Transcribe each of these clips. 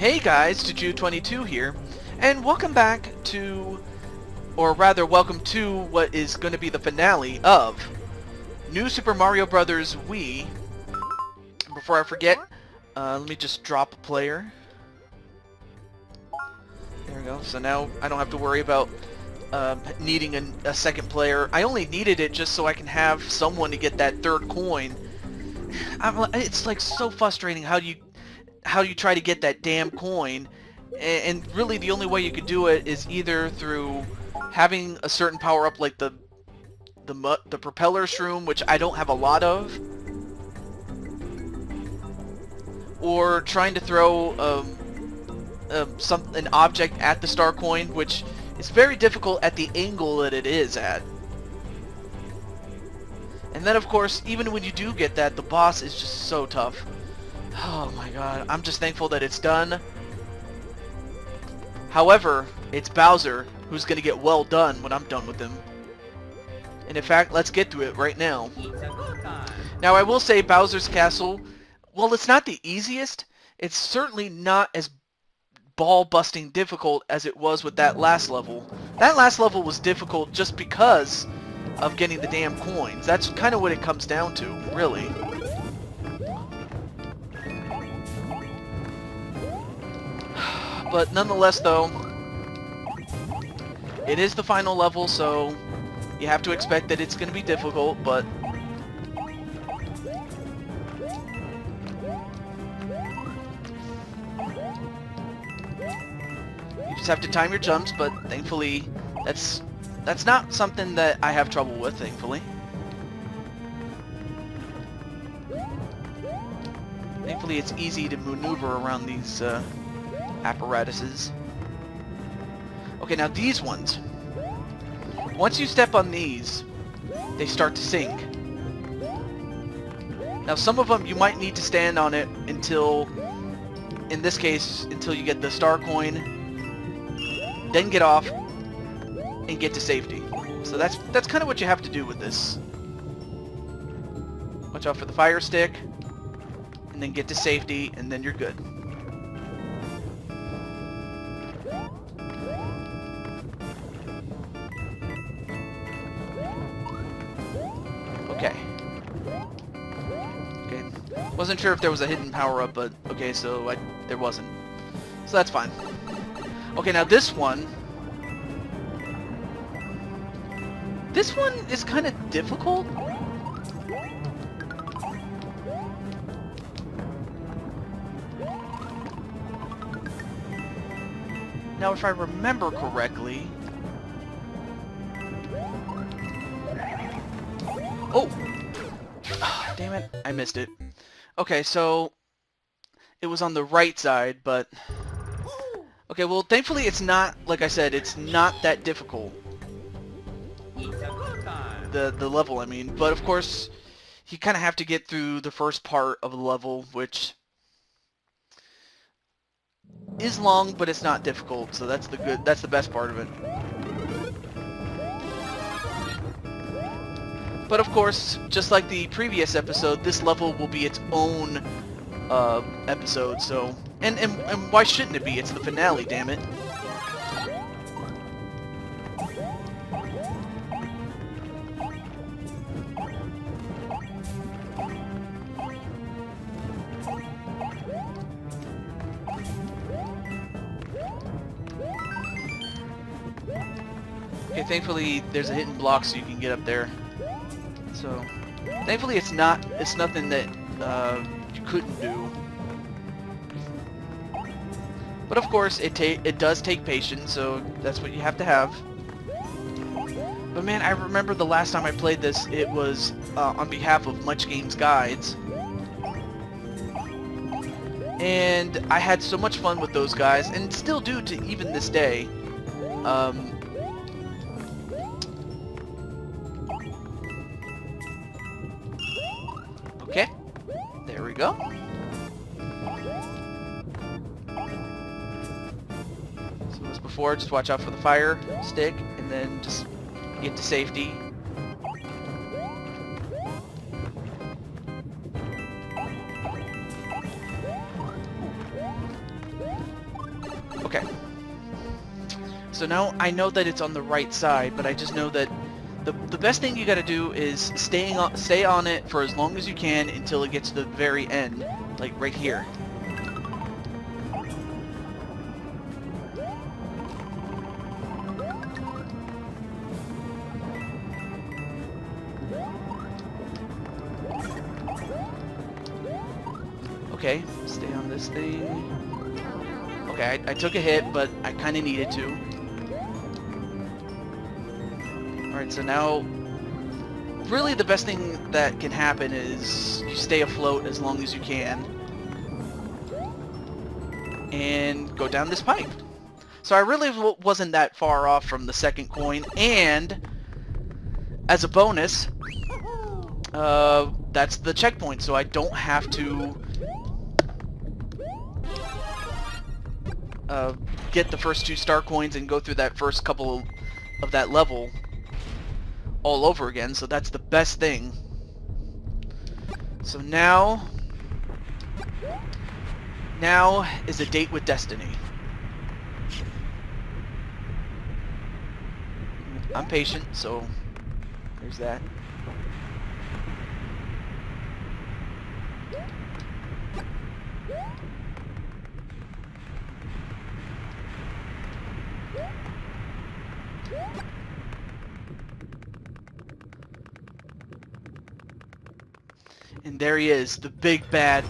Hey guys, TehJew22 here, and welcome back to, or rather welcome to what is going to be the finale of New Super Mario Bros. Wii. Before I forget, let me just drop a player. There we go, so now I don't have to worry about needing a second player. I only needed it just so I can have someone to get that third coin. It's like so frustrating how you try to get that damn coin, and really the only way you could do it is either through having a certain power up like the propeller shroom, which I don't have a lot of, or trying to throw an object at the star coin, which is very difficult at the angle that it is at. And then of course, even when you do get that, the boss is just so tough. Oh my god, I'm just thankful that it's done. However, it's Bowser who's going to get well done when I'm done with him. And in fact, let's get to it right now. Now I will say Bowser's Castle, well, it's not the easiest, it's certainly not as ball-busting difficult as it was with that last level. That last level was difficult just because of getting the damn coins. That's kind of what it comes down to, really. But nonetheless, though, it is the final level, so you have to expect that it's going to be difficult, but you just have to time your jumps, but thankfully that's not something that I have trouble with, thankfully. Thankfully it's easy to maneuver around these apparatuses. Okay, now these ones. Once you step on these, they start to sink. Now some of them you might need to stand on it until, in this case, until you get the star coin, then get off and get to safety. So that's kind of what you have to do with this. Watch out for the fire stick, and then get to safety, and then you're good. Okay. Wasn't sure if there was a hidden power-up, but okay, so there wasn't. So that's fine. Okay, now this one is kind of difficult. Now, if I remember correctly... Oh! Damn it, I missed it. Okay, so it was on the right side, but... Okay, well, thankfully it's not, like I said, it's not that difficult. The level, I mean. But, of course, you kind of have to get through the first part of the level, which is long, but it's not difficult, so that's the best part of it. But of course, just like the previous episode, this level will be its own episode, so... And why shouldn't it be? It's the finale, damn it. Okay, thankfully there's a hidden block so you can get up there. So, thankfully it's nothing that you couldn't do. But of course, it does take patience, so that's what you have to have. But man, I remember the last time I played this, it was on behalf of Much Games Guides. And I had so much fun with those guys, and still do to even this day. Okay, there we go. So as before, just watch out for the fire stick, and then just get to safety. Okay. So now I know that it's on the right side, but I just know that the best thing you gotta do is stay on it for as long as you can until it gets to the very end, like right here. Okay, stay on this thing. Okay, I took a hit, but I kind of needed to. Alright, so now, really the best thing that can happen is you stay afloat as long as you can. And go down this pipe. So I really wasn't that far off from the second coin, and as a bonus, that's the checkpoint, so I don't have to get the first 2 star coins and go through that first couple of that level all over again, so that's the best thing. So now is a date with destiny. I'm patient, so there's that. And there he is, the big bad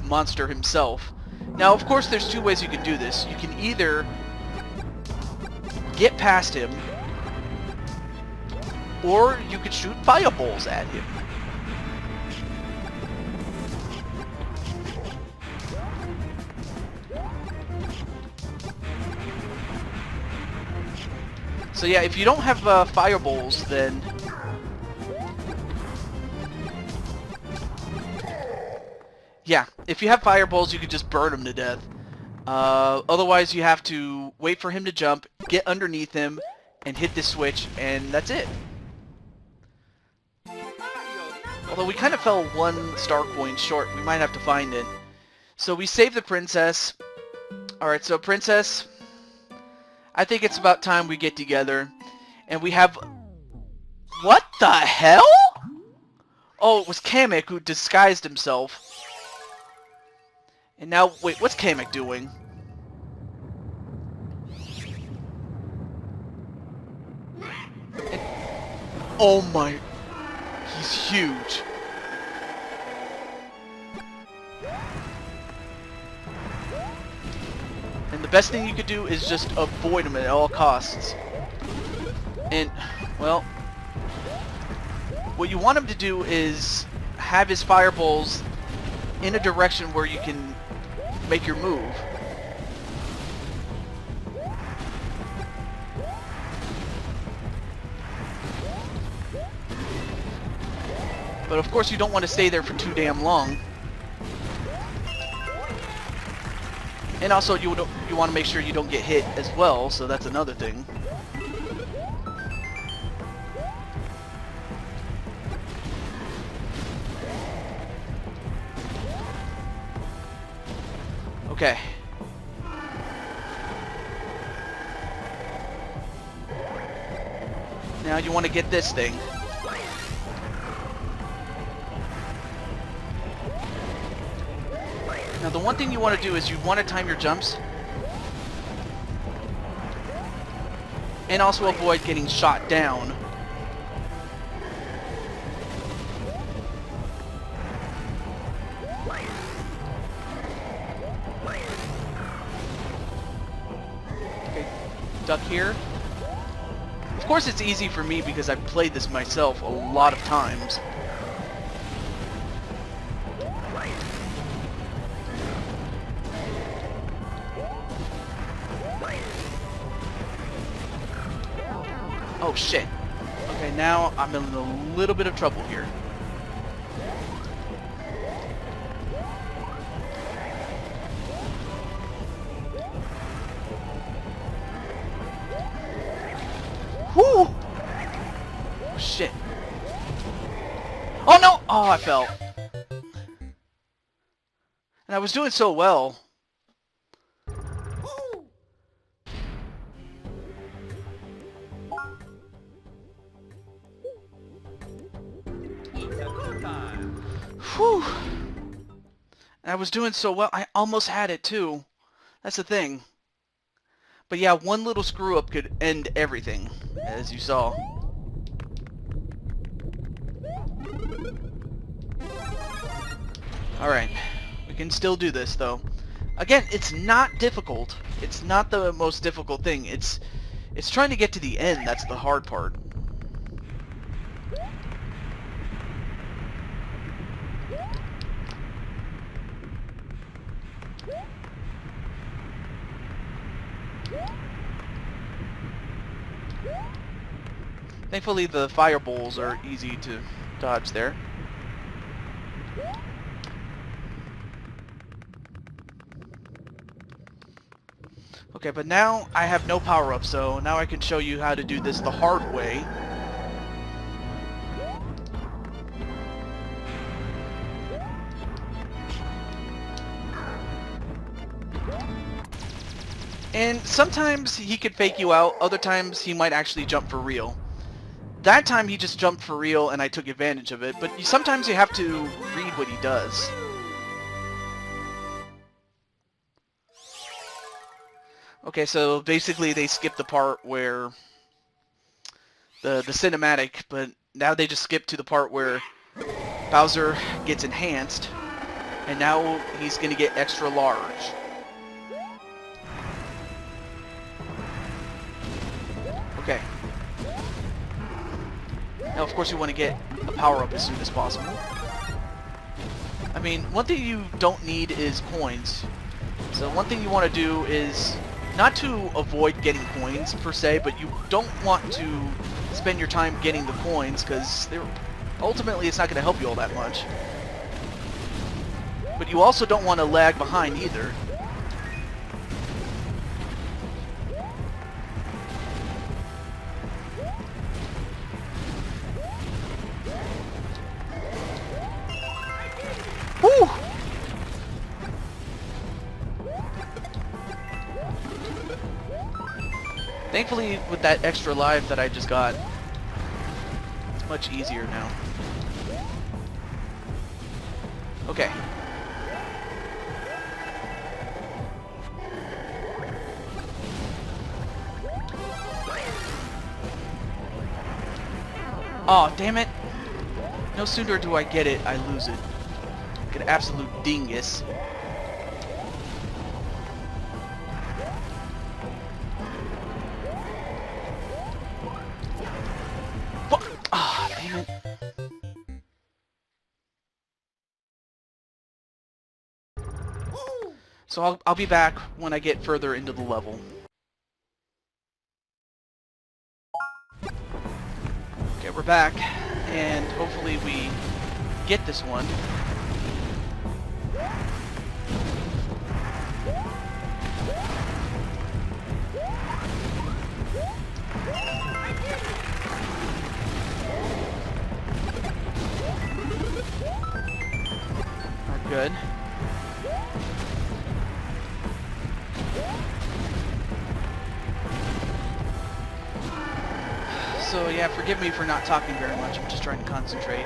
monster himself. Now, of course, there's 2 ways you can do this. You can either get past him, or you could shoot fireballs at him. So yeah, if you don't have fireballs, then yeah, if you have fireballs, you could just burn him to death. Otherwise, you have to wait for him to jump, get underneath him, and hit this switch, and that's it. Although we kind of fell 1 star coin short, we might have to find it. So we saved the princess. Alright, so princess, I think it's about time we get together. And we have... What the hell? Oh, it was Kamek who disguised himself. And now, wait, what's Kamek doing? And, oh my... He's huge. And the best thing you could do is just avoid him at all costs. And, well, what you want him to do is have his fireballs in a direction where you can make your move. But of course you don't want to stay there for too damn long. And also you want to make sure you don't get hit as well, so that's another thing. Okay. Now you want to get this thing. Now the one thing you want to do is you want to time your jumps. And also avoid getting shot down. Okay, duck here. Of course it's easy for me because I've played this myself a lot of times. Oh shit. Okay, now I'm in a little bit of trouble here. Whoo! Oh shit. Oh no! Oh, I fell. And I was doing so well. Whew. I was doing so well. I almost had it too. That's the thing. But yeah, one little screw up could end everything, as you saw. Alright. We can still do this though. Again, it's not difficult. It's not the most difficult thing. It's trying to get to the end that's the hard part. Thankfully the fire bowls are easy to dodge there. Okay, but now I have no power-up, so now I can show you how to do this the hard way. And sometimes he could fake you out, other times he might actually jump for real. That time he just jumped for real and I took advantage of it, but sometimes you have to read what he does. Okay, so basically they skipped the part where the cinematic, but now they just skip to the part where Bowser gets enhanced, and now he's gonna get extra large. Okay. Now, of course, you want to get a power-up as soon as possible. I mean, one thing you don't need is coins. So one thing you want to do is not to avoid getting coins, per se, but you don't want to spend your time getting the coins, because ultimately it's not going to help you all that much. But you also don't want to lag behind either. Woo! Thankfully, with that extra life that I just got, it's much easier now. Okay. Aw, oh, damn it! No sooner do I get it, I lose it. Like an absolute dingus. Ah, damn it. So I'll be back when I get further into the level. Okay, we're back, and hopefully we get this one. Good. So yeah, forgive me for not talking very much. I'm just trying to concentrate.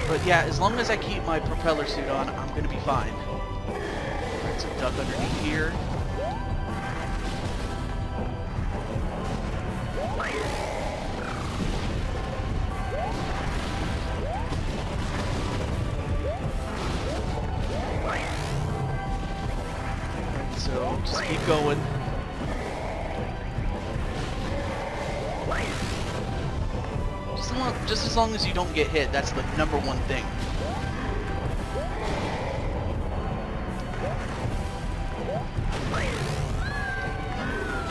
But yeah, as long as I keep my propeller suit on, I'm gonna be fine. Alright, so duck underneath here. Alright, so just keep going. Just as long as you don't get hit, that's the number one thing.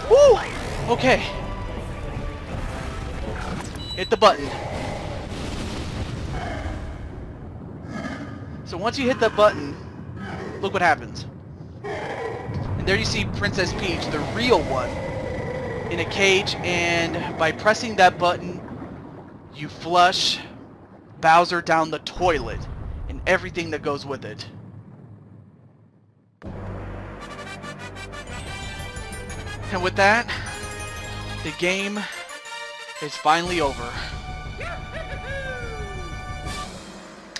Woo! Okay. Hit the button. So once you hit that button, look what happens. And there you see Princess Peach, the real one. in a cage, and by pressing that button, you flush Bowser down the toilet and everything that goes with it. And with that, the game is finally over.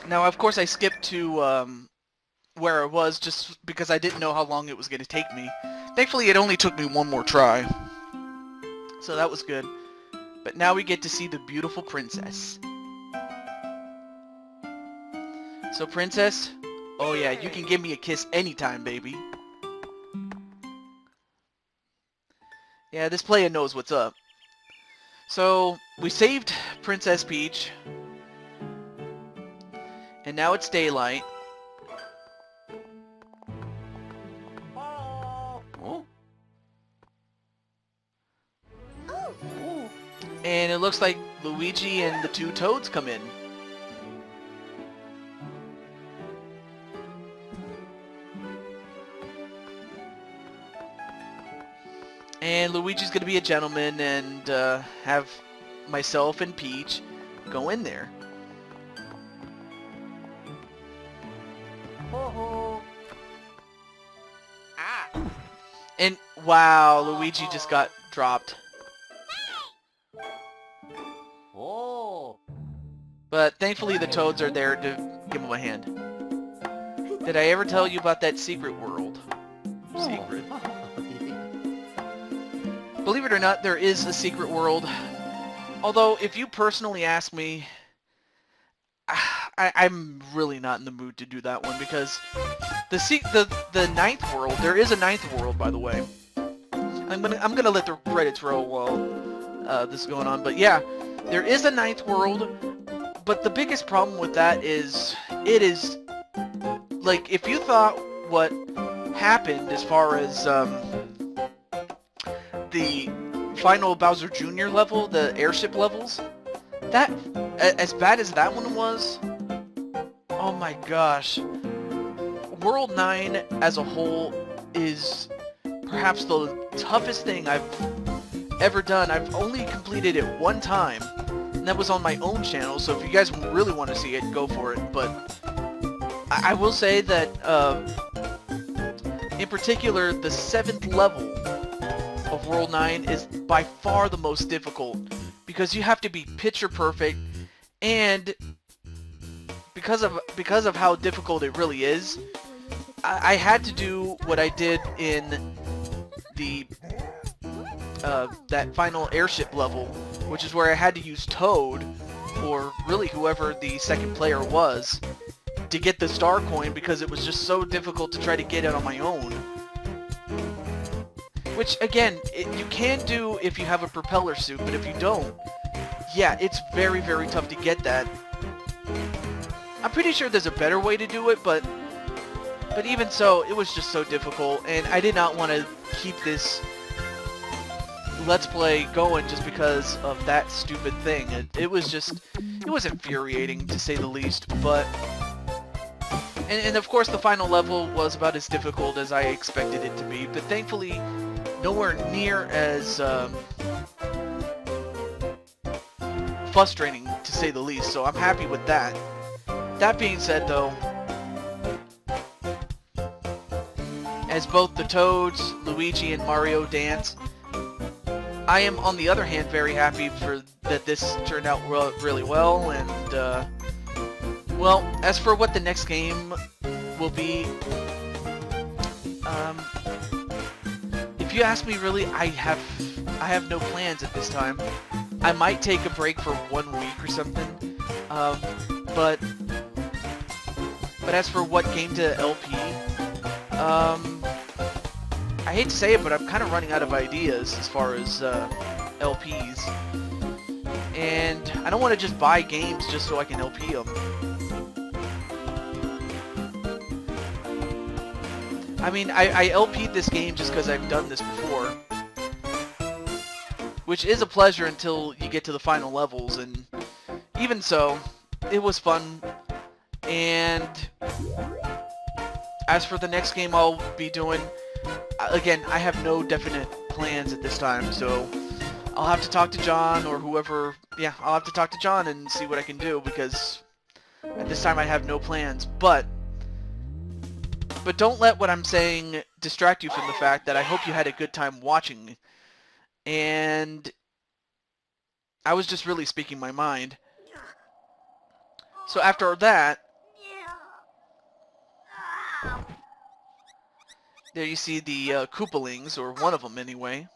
Now, of course, I skipped to where I was just because I didn't know how long it was going to take me. Thankfully, it only took me one more try. So that was good. But now we get to see the beautiful princess. So, princess, oh yeah, you can give me a kiss anytime, baby. Yeah, this player knows what's up. So, we saved Princess Peach. And now it's daylight. Oh. And it looks like Luigi and the two Toads come in. And Luigi's gonna be a gentleman and have myself and Peach go in there. And wow, Luigi just got dropped. But thankfully the Toads are there to give him a hand. Did I ever tell you about that secret world? Secret. Believe it or not, there is a secret world. Although, if you personally ask me, I'm really not in the mood to do that one because the ninth world, there is a ninth world, by the way. I'm gonna let the credits roll while this is going on, but yeah, there is a ninth world. But the biggest problem with that is it is like if you thought what happened as far as the final Bowser Jr. level, the airship levels, that as bad as that one was, oh my gosh. World 9 as a whole is perhaps the toughest thing I've ever done. I've only completed it one time, and that was on my own channel, so if you guys really want to see it, go for it. But I will say that, in particular, the 7th level of World 9 is by far the most difficult, because you have to be picture perfect, and because of how difficult it really is, I had to do what I did in the that final airship level, which is where I had to use Toad, or really whoever the second player was, to get the star coin, because it was just so difficult to try to get it on my own. Which, again, you can do if you have a propeller suit, but if you don't, yeah, it's very, very tough to get that. I'm pretty sure there's a better way to do it, but even so, it was just so difficult, and I did not want to keep this Let's Play going just because of that stupid thing. It was infuriating, to say the least, but... And of course, the final level was about as difficult as I expected it to be, but thankfully, nowhere near as frustrating, to say the least, so I'm happy with that. That being said, though, as both the Toads, Luigi, and Mario dance, I am, on the other hand, very happy that this turned out really well, and, well, as for what the next game will be, if you ask me, really, I have no plans at this time. I might take a break for 1 week or something, but as for what game to LP, I hate to say it, but I'm kind of running out of ideas as far as LPs, and I don't want to just buy games just so I can LP them. I mean, I LP'd this game just because I've done this before, which is a pleasure until you get to the final levels, and even so, it was fun. And as for the next game I'll be doing, again, I have no definite plans at this time, so I'll have to talk to John or whoever. Yeah, I'll have to talk to John and see what I can do, because at this time I have no plans. But don't let what I'm saying distract you from the fact that I hope you had a good time watching. And I was just really speaking my mind. So after that, there you see the Koopalings, or one of them anyway.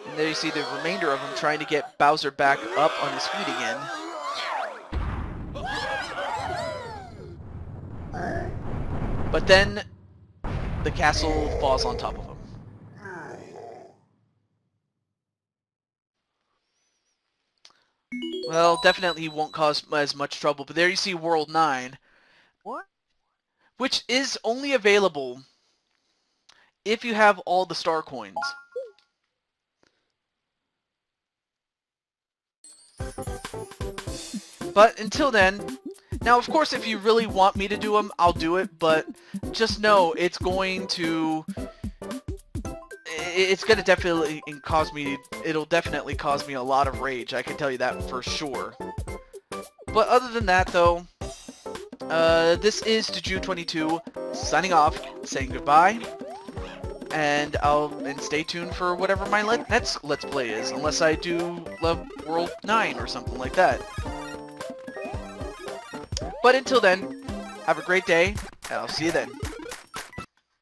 And there you see the remainder of them trying to get Bowser back up on his feet again. But then the castle falls on top of him. Well, definitely won't cause as much trouble. But there you see World 9. What? Which is only available if you have all the star coins. But until then, now of course if you really want me to do them, I'll do it, but just know it's going to definitely cause me, it'll definitely cause me a lot of rage, I can tell you that for sure. But other than that though, this is TehJew22 signing off, saying goodbye, and stay tuned for whatever my next Let's Play is, unless I do Love World 9 or something like that. But until then, have a great day, and I'll see you then.